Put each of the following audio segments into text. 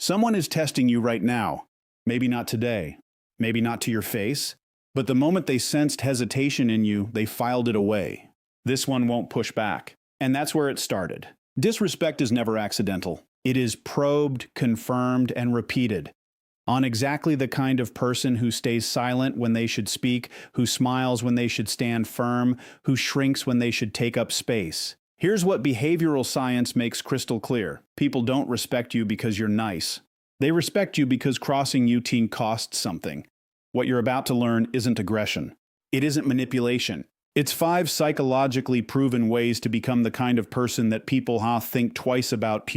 Someone is testing you right now. Maybe not today, maybe not to your face, but the moment they sensed hesitation in you, they filed it away. This one won't push back. And that's where it started. Disrespect is never accidental. It is probed, confirmed, and repeated on exactly the kind of person who stays silent when they should speak, who smiles when they should stand firm, who shrinks when they should take up space. Here's what behavioral science makes crystal clear. People don't respect you because you're nice. They respect you because crossing you costs something. What you're about to learn isn't aggression. It isn't manipulation. It's 5 psychologically proven ways to become the kind of person that people think twice about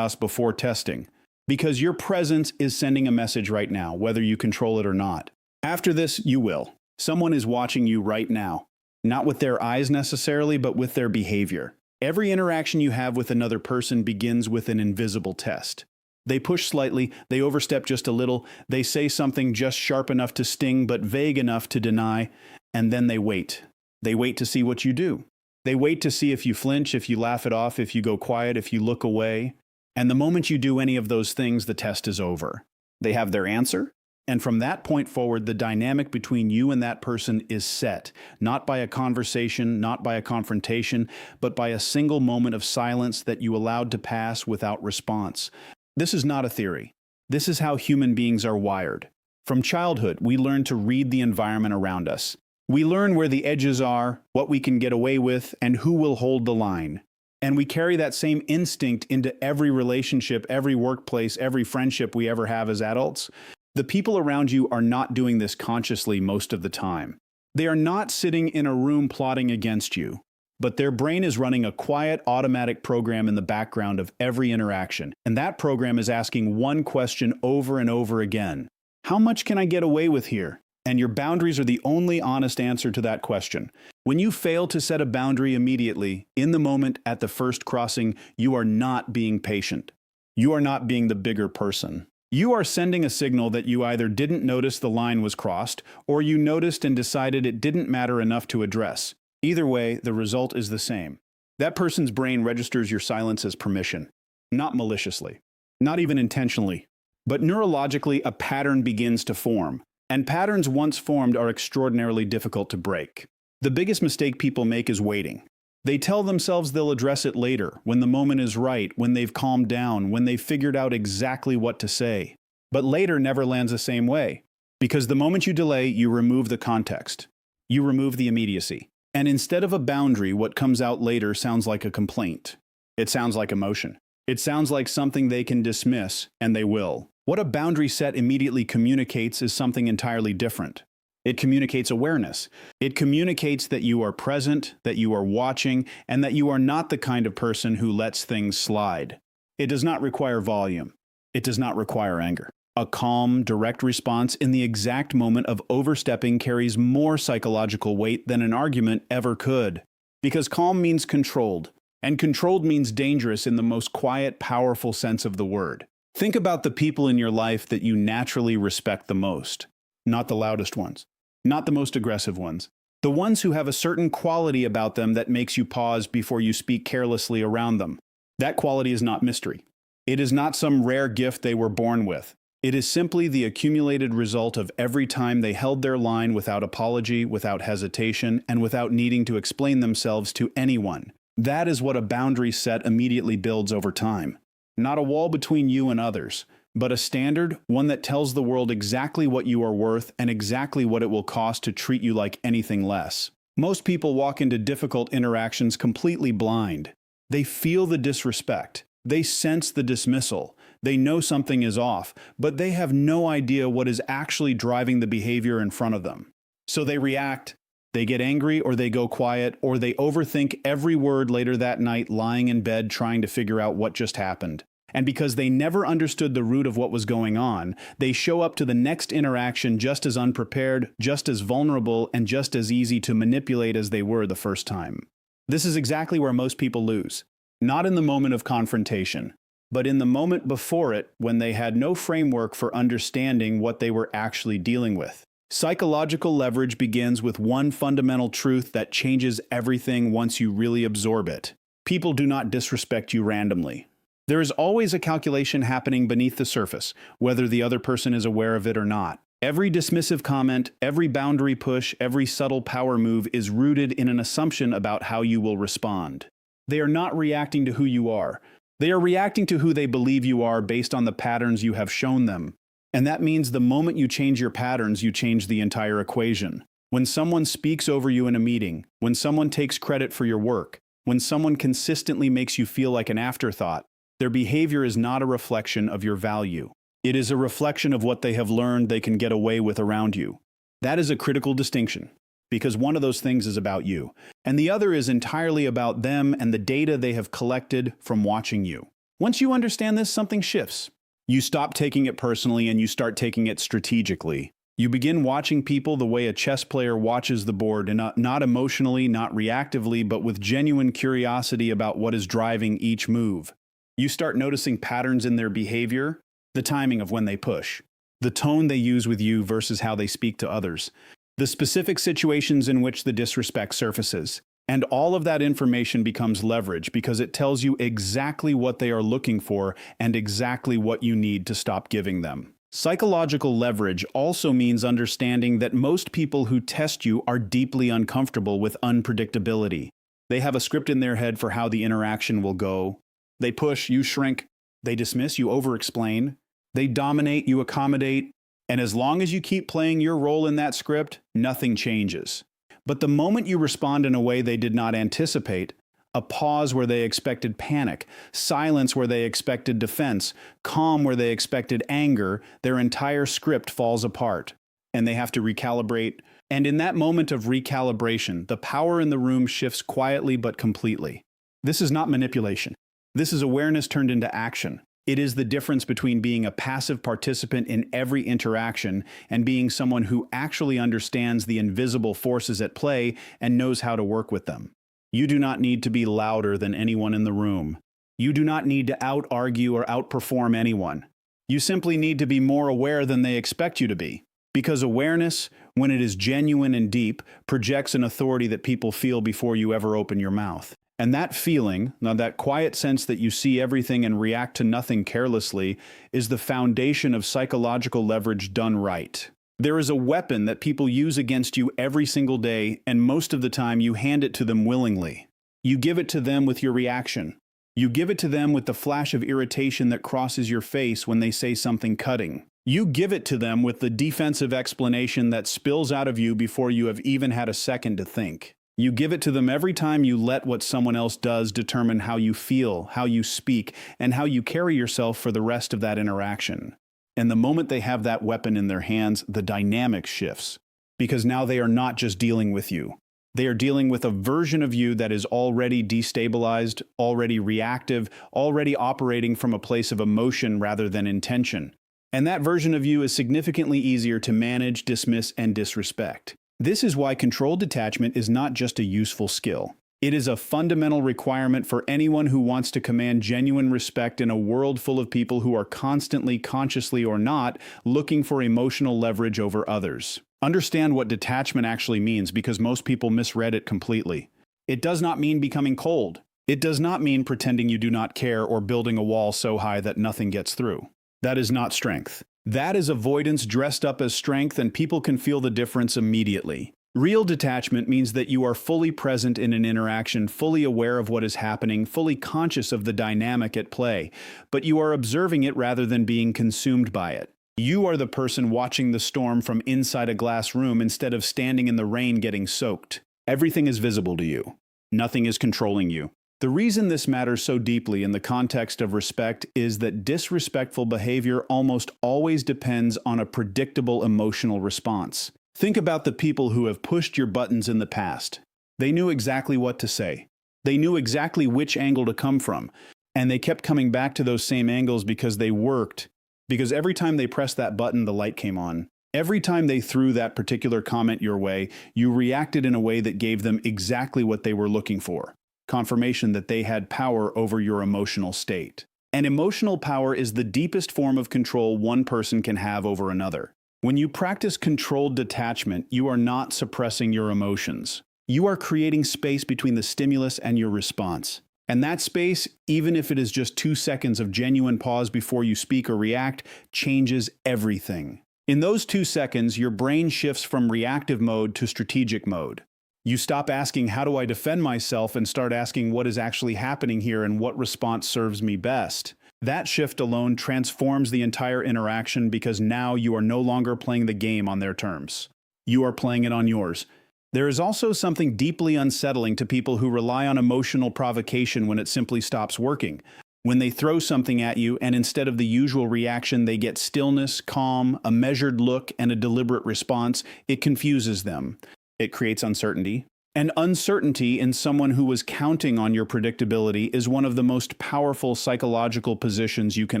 before testing. Because your presence is sending a message right now, whether you control it or not. After this, you will. Someone is watching you right now. Not with their eyes necessarily, but with their behavior. Every interaction you have with another person begins with an invisible test. They push slightly, they overstep just a little, they say something just sharp enough to sting but vague enough to deny, and then they wait. They wait to see what you do. They wait to see if you flinch, if you laugh it off, if you go quiet, if you look away. And the moment you do any of those things, the test is over. They have their answer, and from that point forward, the dynamic between you and that person is set, not by a conversation, not by a confrontation, but by a single moment of silence that you allowed to pass without response. This is not a theory. This is how human beings are wired. From childhood, we learn to read the environment around us. We learn where the edges are, what we can get away with, and who will hold the line. And we carry that same instinct into every relationship, every workplace, every friendship we ever have as adults. The people around you are not doing this consciously most of the time. They are not sitting in a room plotting against you, but their brain is running a quiet, automatic program in the background of every interaction. And that program is asking one question over and over again. How much can I get away with here? And your boundaries are the only honest answer to that question. When you fail to set a boundary immediately, in the moment, at the first crossing, you are not being patient. You are not being the bigger person. You are sending a signal that you either didn't notice the line was crossed, or you noticed and decided it didn't matter enough to address. Either way, the result is the same. That person's brain registers your silence as permission. Not maliciously. Not even intentionally. But neurologically, a pattern begins to form. And patterns once formed are extraordinarily difficult to break. The biggest mistake people make is waiting. They tell themselves they'll address it later, when the moment is right, when they've calmed down, when they've figured out exactly what to say. But later never lands the same way. Because the moment you delay, you remove the context. You remove the immediacy. And instead of a boundary, what comes out later sounds like a complaint. It sounds like emotion. It sounds like something they can dismiss, and they will. What a boundary set immediately communicates is something entirely different. It communicates awareness. It communicates that you are present, that you are watching, and that you are not the kind of person who lets things slide. It does not require volume. It does not require anger. A calm, direct response in the exact moment of overstepping carries more psychological weight than an argument ever could. Because calm means controlled, and controlled means dangerous in the most quiet, powerful sense of the word. Think about the people in your life that you naturally respect the most. Not the loudest ones. Not the most aggressive ones. The ones who have a certain quality about them that makes you pause before you speak carelessly around them. That quality is not mystery. It is not some rare gift they were born with. It is simply the accumulated result of every time they held their line without apology, without hesitation, and without needing to explain themselves to anyone. That is what a boundary set immediately builds over time. Not a wall between you and others, but a standard, one that tells the world exactly what you are worth and exactly what it will cost to treat you like anything less. Most people walk into difficult interactions completely blind. They feel the disrespect. They sense the dismissal. They know something is off, but they have no idea what is actually driving the behavior in front of them. So they react. They get angry, or they go quiet, or they overthink every word later that night lying in bed trying to figure out what just happened. And because they never understood the root of what was going on, they show up to the next interaction just as unprepared, just as vulnerable, and just as easy to manipulate as they were the first time. This is exactly where most people lose. Not in the moment of confrontation, but in the moment before it, when they had no framework for understanding what they were actually dealing with. Psychological leverage begins with one fundamental truth that changes everything once you really absorb it. People do not disrespect you randomly. There is always a calculation happening beneath the surface, whether the other person is aware of it or not. Every dismissive comment, every boundary push, every subtle power move is rooted in an assumption about how you will respond. They are not reacting to who you are. They are reacting to who they believe you are based on the patterns you have shown them. And that means the moment you change your patterns, you change the entire equation. When someone speaks over you in a meeting, when someone takes credit for your work, when someone consistently makes you feel like an afterthought, their behavior is not a reflection of your value. It is a reflection of what they have learned they can get away with around you. That is a critical distinction, because one of those things is about you, and the other is entirely about them and the data they have collected from watching you. Once you understand this, something shifts. You stop taking it personally and you start taking it strategically. You begin watching people the way a chess player watches the board, and not emotionally, not reactively, but with genuine curiosity about what is driving each move. You start noticing patterns in their behavior, the timing of when they push, the tone they use with you versus how they speak to others, the specific situations in which the disrespect surfaces. And all of that information becomes leverage because it tells you exactly what they are looking for and exactly what you need to stop giving them. Psychological leverage also means understanding that most people who test you are deeply uncomfortable with unpredictability. They have a script in their head for how the interaction will go. They push, you shrink. They dismiss, you over-explain. They dominate, you accommodate. And as long as you keep playing your role in that script, nothing changes. But the moment you respond in a way they did not anticipate, a pause where they expected panic, silence where they expected defense, calm where they expected anger, their entire script falls apart, and they have to recalibrate. And in that moment of recalibration, the power in the room shifts quietly but completely. This is not manipulation. This is awareness turned into action. It is the difference between being a passive participant in every interaction and being someone who actually understands the invisible forces at play and knows how to work with them. You do not need to be louder than anyone in the room. You do not need to out-argue or outperform anyone. You simply need to be more aware than they expect you to be. Because awareness, when it is genuine and deep, projects an authority that people feel before you ever open your mouth. And that feeling, now that quiet sense that you see everything and react to nothing carelessly, is the foundation of psychological leverage done right. There is a weapon that people use against you every single day, and most of the time you hand it to them willingly. You give it to them with your reaction. You give it to them with the flash of irritation that crosses your face when they say something cutting. You give it to them with the defensive explanation that spills out of you before you have even had a second to think. You give it to them every time you let what someone else does determine how you feel, how you speak, and how you carry yourself for the rest of that interaction. And the moment they have that weapon in their hands, the dynamic shifts. Because now they are not just dealing with you. They are dealing with a version of you that is already destabilized, already reactive, already operating from a place of emotion rather than intention. And that version of you is significantly easier to manage, dismiss, and disrespect. This is why controlled detachment is not just a useful skill. It is a fundamental requirement for anyone who wants to command genuine respect in a world full of people who are constantly, consciously or not, looking for emotional leverage over others. Understand what detachment actually means because most people misread it completely. It does not mean becoming cold. It does not mean pretending you do not care or building a wall so high that nothing gets through. That is not strength. That is avoidance dressed up as strength, and people can feel the difference immediately. Real detachment means that you are fully present in an interaction, fully aware of what is happening, fully conscious of the dynamic at play, but you are observing it rather than being consumed by it. You are the person watching the storm from inside a glass room instead of standing in the rain getting soaked. Everything is visible to you. Nothing is controlling you. The reason this matters so deeply in the context of respect is that disrespectful behavior almost always depends on a predictable emotional response. Think about the people who have pushed your buttons in the past. They knew exactly what to say. They knew exactly which angle to come from, and they kept coming back to those same angles because they worked. Because every time they pressed that button, the light came on. Every time they threw that particular comment your way, you reacted in a way that gave them exactly what they were looking for. Confirmation that they had power over your emotional state. And emotional power is the deepest form of control one person can have over another. When you practice controlled detachment, you are not suppressing your emotions. You are creating space between the stimulus and your response. And that space, even if it is just 2 seconds of genuine pause before you speak or react, changes everything. In those 2 seconds, your brain shifts from reactive mode to strategic mode. You stop asking, how do I defend myself, and start asking, what is actually happening here and what response serves me best? That shift alone transforms the entire interaction because now you are no longer playing the game on their terms. You are playing it on yours. There is also something deeply unsettling to people who rely on emotional provocation when it simply stops working. When they throw something at you and instead of the usual reaction they get stillness, calm, a measured look, and a deliberate response, it confuses them. It creates uncertainty. And uncertainty in someone who was counting on your predictability is one of the most powerful psychological positions you can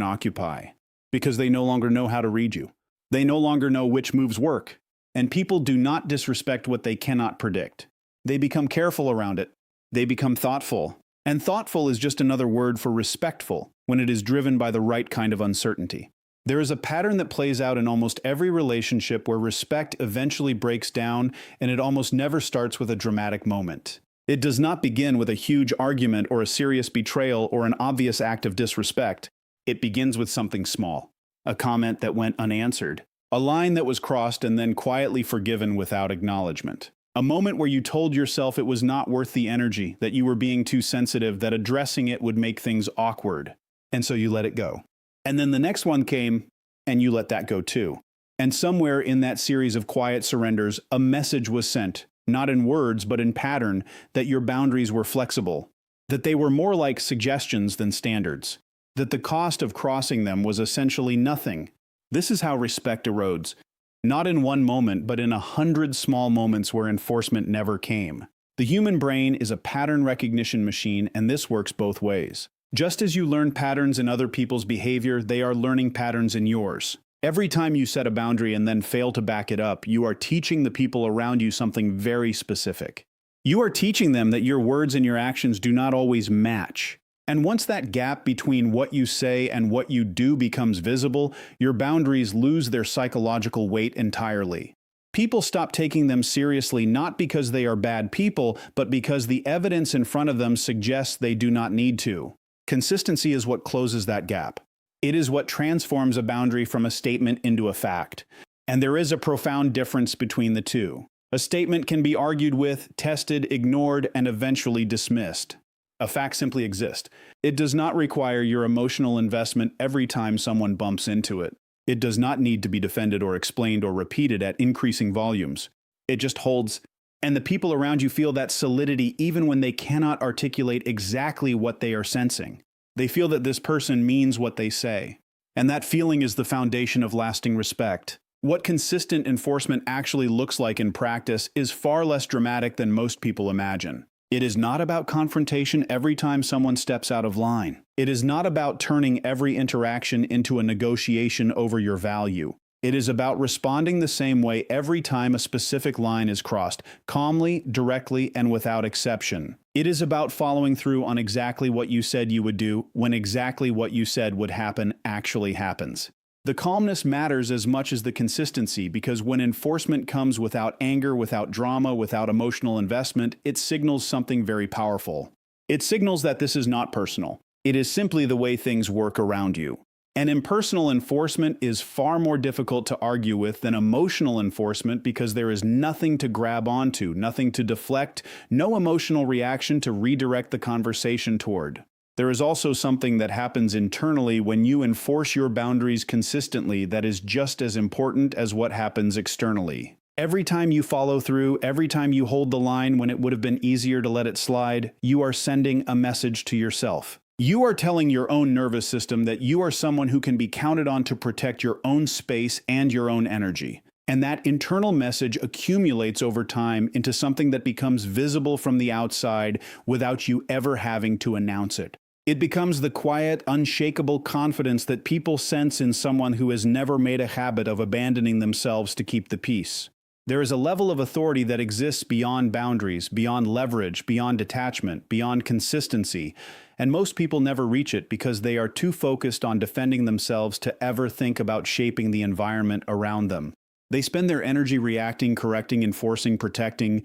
occupy. Because they no longer know how to read you. They no longer know which moves work. And people do not disrespect what they cannot predict. They become careful around it. They become thoughtful. And thoughtful is just another word for respectful when it is driven by the right kind of uncertainty. There is a pattern that plays out in almost every relationship where respect eventually breaks down, and it almost never starts with a dramatic moment. It does not begin with a huge argument or a serious betrayal or an obvious act of disrespect. It begins with something small. A comment that went unanswered. A line that was crossed and then quietly forgiven without acknowledgement. A moment where you told yourself it was not worth the energy, that you were being too sensitive, that addressing it would make things awkward. And so you let it go. And then the next one came, and you let that go too. And somewhere in that series of quiet surrenders, a message was sent, not in words but in pattern, that your boundaries were flexible, that they were more like suggestions than standards, that the cost of crossing them was essentially nothing. This is how respect erodes, not in one moment, but in 100 small moments where enforcement never came. The human brain is a pattern recognition machine, and this works both ways. Just as you learn patterns in other people's behavior, they are learning patterns in yours. Every time you set a boundary and then fail to back it up, you are teaching the people around you something very specific. You are teaching them that your words and your actions do not always match. And once that gap between what you say and what you do becomes visible, your boundaries lose their psychological weight entirely. People stop taking them seriously not because they are bad people, but because the evidence in front of them suggests they do not need to. Consistency is what closes that gap. It is what transforms a boundary from a statement into a fact. And there is a profound difference between the two. A statement can be argued with, tested, ignored, and eventually dismissed. A fact simply exists. It does not require your emotional investment every time someone bumps into it. It does not need to be defended or explained or repeated at increasing volumes. It just holds, and the people around you feel that solidity even when they cannot articulate exactly what they are sensing. They feel that this person means what they say. And that feeling is the foundation of lasting respect. What consistent enforcement actually looks like in practice is far less dramatic than most people imagine. It is not about confrontation every time someone steps out of line. It is not about turning every interaction into a negotiation over your value. It is about responding the same way every time a specific line is crossed, calmly, directly, and without exception. It is about following through on exactly what you said you would do when exactly what you said would happen actually happens. The calmness matters as much as the consistency because when enforcement comes without anger, without drama, without emotional investment, it signals something very powerful. It signals that this is not personal. It is simply the way things work around you. And impersonal enforcement is far more difficult to argue with than emotional enforcement because there is nothing to grab onto, nothing to deflect, no emotional reaction to redirect the conversation toward. There is also something that happens internally when you enforce your boundaries consistently that is just as important as what happens externally. Every time you follow through, every time you hold the line when it would have been easier to let it slide, you are sending a message to yourself. You are telling your own nervous system that you are someone who can be counted on to protect your own space and your own energy. And that internal message accumulates over time into something that becomes visible from the outside without you ever having to announce it. It becomes the quiet, unshakable confidence that people sense in someone who has never made a habit of abandoning themselves to keep the peace. There is a level of authority that exists beyond boundaries, beyond leverage, beyond detachment, beyond consistency, and most people never reach it because they are too focused on defending themselves to ever think about shaping the environment around them. They spend their energy reacting, correcting, enforcing, protecting,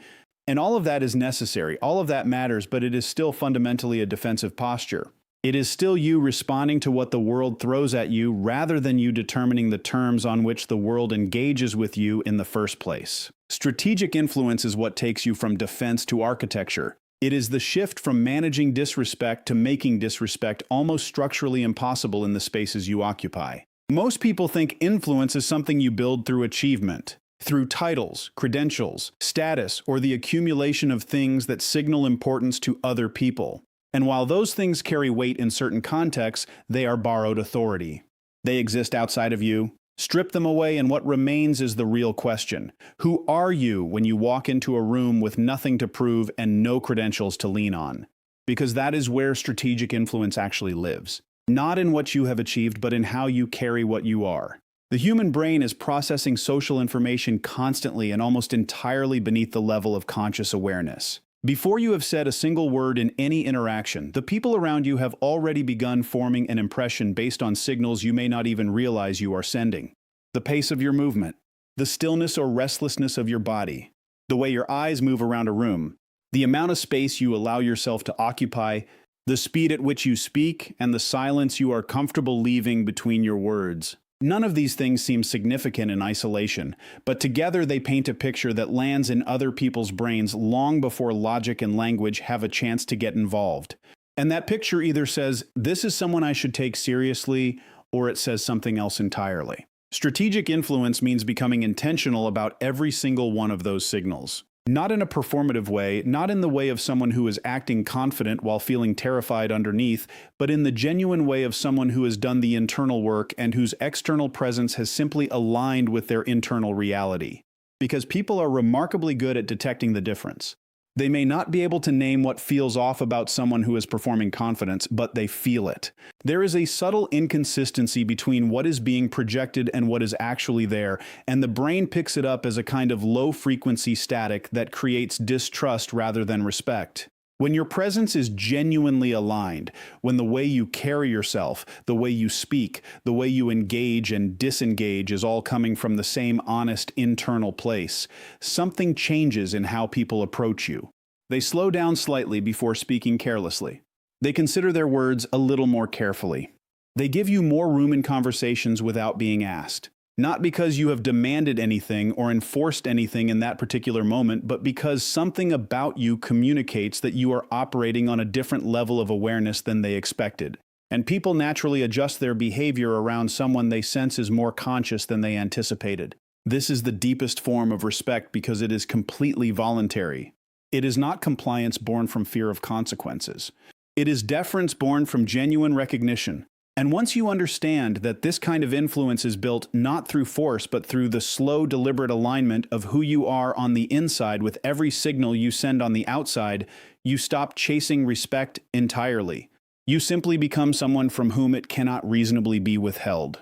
And all of that is necessary, all of that matters, but it is still fundamentally a defensive posture. It is still you responding to what the world throws at you rather than you determining the terms on which the world engages with you in the first place. Strategic influence is what takes you from defense to architecture. It is the shift from managing disrespect to making disrespect almost structurally impossible in the spaces you occupy. Most people think influence is something you build through achievement, through titles, credentials, status, or the accumulation of things that signal importance to other people. And while those things carry weight in certain contexts, they are borrowed authority. They exist outside of you. Strip them away and what remains is the real question. Who are you when you walk into a room with nothing to prove and no credentials to lean on? Because that is where strategic influence actually lives. Not in what you have achieved, but in how you carry what you are. The human brain is processing social information constantly and almost entirely beneath the level of conscious awareness. Before you have said a single word in any interaction, the people around you have already begun forming an impression based on signals you may not even realize you are sending. The pace of your movement, the stillness or restlessness of your body, the way your eyes move around a room, the amount of space you allow yourself to occupy, the speed at which you speak, and the silence you are comfortable leaving between your words. None of these things seem significant in isolation, but together they paint a picture that lands in other people's brains long before logic and language have a chance to get involved. And that picture either says, this is someone I should take seriously, or it says something else entirely. Strategic influence means becoming intentional about every single one of those signals. Not in a performative way, not in the way of someone who is acting confident while feeling terrified underneath, but in the genuine way of someone who has done the internal work and whose external presence has simply aligned with their internal reality. Because people are remarkably good at detecting the difference. They may not be able to name what feels off about someone who is performing confidence, but they feel it. There is a subtle inconsistency between what is being projected and what is actually there, and the brain picks it up as a kind of low-frequency static that creates distrust rather than respect. When your presence is genuinely aligned, when the way you carry yourself, the way you speak, the way you engage and disengage is all coming from the same honest internal place, something changes in how people approach you. They slow down slightly before speaking carelessly. They consider their words a little more carefully. They give you more room in conversations without being asked. Not because you have demanded anything or enforced anything in that particular moment, but because something about you communicates that you are operating on a different level of awareness than they expected. And people naturally adjust their behavior around someone they sense is more conscious than they anticipated. This is the deepest form of respect because it is completely voluntary. It is not compliance born from fear of consequences. It is deference born from genuine recognition. And once you understand that this kind of influence is built not through force but through the slow, deliberate alignment of who you are on the inside with every signal you send on the outside, you stop chasing respect entirely. You simply become someone from whom it cannot reasonably be withheld.